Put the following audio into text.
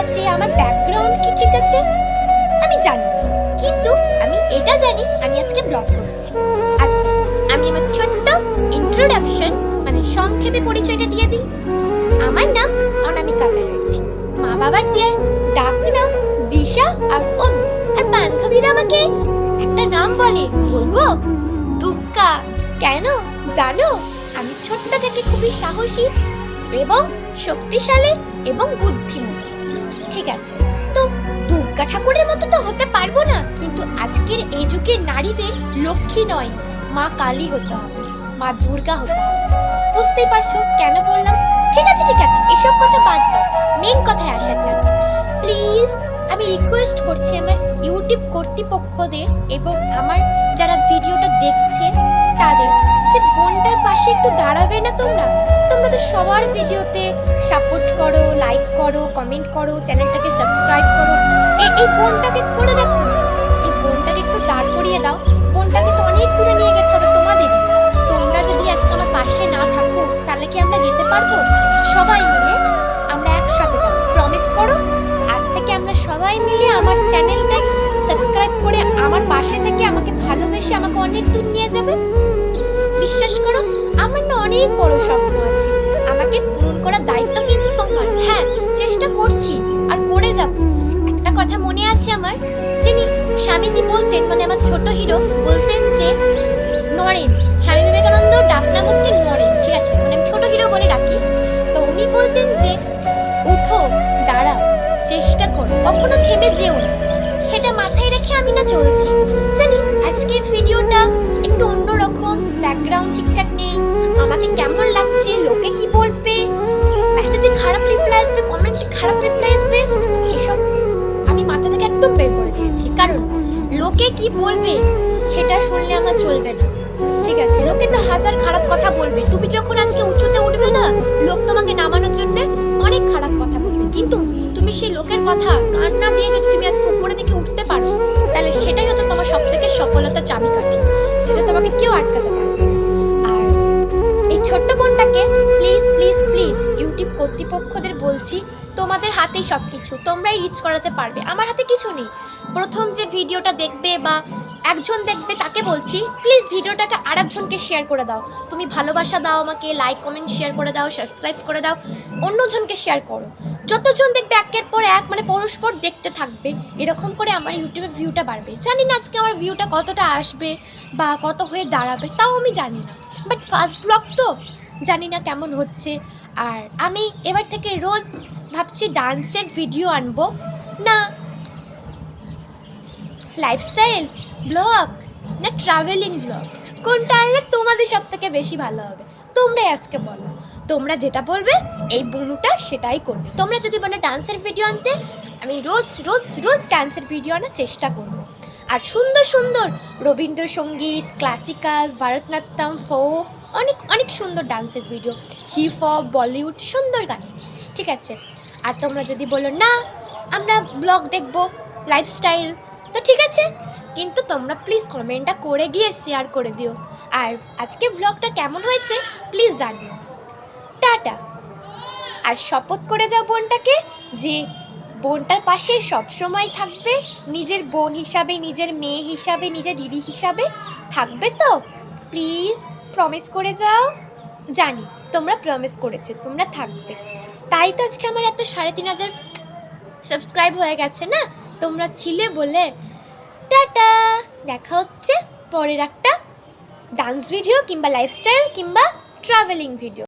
আছে, আমার ব্যাকগ্রাউন্ড কি ঠিক আছে আমি জানি, কিন্তু আমি এটা জানি আমি আজকে ব্লগ করছি। আচ্ছা, আমি আমার ছোট্ট ইন্ট্রোডাকশন মানে সংক্ষেপে পরিচয়টা দিয়ে দিই। আমার নাম অনামিকা ব্যানার্জি, মা বাবার দিয়ে ডাক নাম দিশা আর ওম, আর বান্ধবীরা আমাকে একটা নাম বলে, বলবো দুক্কা। কেন জানো? আমি ছোট্ট থেকে খুবই সাহসী এবং শক্তিশালী এবং বুদ্ধিমতী। ঠিক আছে, তো দুর্গা ঠাকুরের মতো তো হতে পারবো না, কিন্তু আজকের এই যুগের নারীদের লক্ষ্মী নয়, মা কালী হতে হবে, মা দুর্গা হতে হবে। বুঝতেই পারছো কেন বললাম। ঠিক আছে এসব কথা বাদ দাও, মেন কথায় আসা যাক। প্লিজ আমি রিকোয়েস্ট করছি আমার ইউটিউব কর্তৃপক্ষদের এবং আমার যারা ভিডিওটা দেখছে তাদের, যে বোনটার পাশে একটু দাঁড়াবে না তোমরা? তোমরা তো সবার ভিডিওতে সাপোর্ট করো, লাইক করো, কমেন্ট করো, চ্যানেলটাকে সাবস্ক্রাইব করো। এই বোনটাকে করে দেখো, এই বোনটাকে একটু দাঁড় করিয়ে দাও। বোনটাকে তো অনেক দূরে নিয়ে যেতে হবে তোমাদের। তোমরা যদি আজকে আমার পাশে না থাকো তাহলে কি আমরা যেতে পারবো? সবাই মিলে আমরা একসাথে যাবো, প্রমিস করো। আজ থেকে আমরা সবাই মিলে আমার চ্যানেলটাকে সাবস্ক্রাইব করে আমার পাশে থেকে আমাকে ভালোবেসে আমাকে অনেক দূর নিয়ে যাবে। বিশ্বাস করো, আমার না অনেক বড় স্বপ্ন আছে, আমাকে পূরণ করার দায়িত্ব কিন্তু তোমার। হ্যাঁ, চেষ্টা করছি আর করে যাব। একটা কথা মনে আছে আমার, যিনি স্বামীজি বলতেন, মানে আমার ছোট হিরো বলতেন যে নরেন, স্বামী বিবেকানন্দ ডাক নাম হচ্ছে নরেন, ঠিক আছে, মানে আমি ছোট হিরো বলে ডাকি। তো উনি বলতেন যে উঠো, দাঁড়াও, চেষ্টা করো, কখনো থেমে যেও না। সেটা মাথায় রেখে আমি না চলছি। জানি আজকে ভিডিওটা একটু অন্যরকম, ব্যাকগ্রাউন্ড ঠিকঠাক নেই, আমাকে কেমন লাগছে, লোকে কি বলবে, মেসেজে খারাপ রিপ্লাই আসবে, কমেন্টে খারাপ রিপ্লাই আসবে, এসব আমি মাথা থেকে একদম বের করে দিয়েছি। কারণ লোকে কি বলবে সেটা শুনলে আমার চলবে না, ঠিক আছে? লোকে তো হাজার খারাপ কথা বলবে। তুমি যখন আজকে উঁচুতে উঠবে না, লোক তোমাকে নামানোর জন্য অনেক খারাপ কথা বলবে, কিন্তু তুমি সেই লোকের কথা কান না দিয়ে যদি তুমি আজকে উপরে দিকে উঠতে পারো, তাহলে সেটাই হচ্ছে তোমার সব থেকে সফলতার চাবিকাঠি, যেটা তোমাকে কেউ আটকাতে পারবে। আর এই ছোট্ট বোনটাকে প্লিজ প্লিজ প্লিজ ইউটিউব কর্তৃপক্ষদের বলছি, তোমাদের হাতেই সব কিছু, তোমরাই রিচ করাতে পারবে, আমার হাতে কিছু নেই। প্রথম যে ভিডিওটা দেখবে বা একজন দেখবে তাকে বলছি, প্লিজ ভিডিওটাকে আরেকজনকে শেয়ার করে দাও। তুমি ভালোবাসা দাও আমাকে, লাইক কমেন্ট শেয়ার করে দাও, সাবস্ক্রাইব করে দাও, অন্যজনকে শেয়ার করো। যতজন দেখবে একের পর এক, মানে পরস্পর দেখতে থাকবে, এরকম করে আমার ইউটিউবে ভিউটা বাড়বে। জানি না আজকে আমার ভিউটা কতটা আসবে বা কত হয়ে দাঁড়াবে, তাও আমি জানি না, বাট ফার্স্ট ব্লগ তো জানি না কেমন হচ্ছে। আর আমি এবার থেকে রোজ ভাবছি ডান্সের ভিডিও আনবো, না লাইফস্টাইল ব্লগ, না ট্রাভেলিং ব্লগ, কোনটা আনলে তোমাদের সব থেকে বেশি ভালো হবে? তোমরাই আজকে বলো, তোমরা যেটা বলবে এই বনুটা সেটাই করবে। তোমরা যদি বলো ডান্সের ভিডিও আনতে, আমি রোজ রোজ রোজ ডান্সের ভিডিও আনার চেষ্টা করব। আর সুন্দর সুন্দর রবীন্দ্রসঙ্গীত, ক্লাসিক্যাল, ভারতনাট্যম, ফোক, অনেক অনেক সুন্দর ডান্সের ভিডিও, হিপ হপ, বলিউড, সুন্দর গান, ঠিক আছে? আর তোমরা যদি বলো না আমরা ব্লগ দেখবো, লাইফস্টাইল, তো ঠিক আছে, কিন্তু তোমরা প্লিজ কমেন্টটা করে গিয়ে শেয়ার করে দিও। আর আজকে ব্লগটা কেমন হয়েছে প্লিজ জানিও। টাটা। আর শপথ করে যাও বোনটাকে যে বোনটার পাশে সবসময় থাকবে, নিজের বোন হিসাবে, নিজের মেয়ে হিসাবে, নিজের দিদি হিসাবে থাকবে তো? প্লিজ প্রমিস করে যাও। জানি তোমরা প্রমিস করেছো তোমরা থাকবে, তাই তো আজকে আমার এত 3,500 সাবস্ক্রাইব হয়ে গেছে না, তোমরা ছিলে বলে। টাটা, দেখা হচ্ছে পরের একটা ডান্স ভিডিও কিংবা লাইফস্টাইল কিংবা ট্রাভেলিং ভিডিও।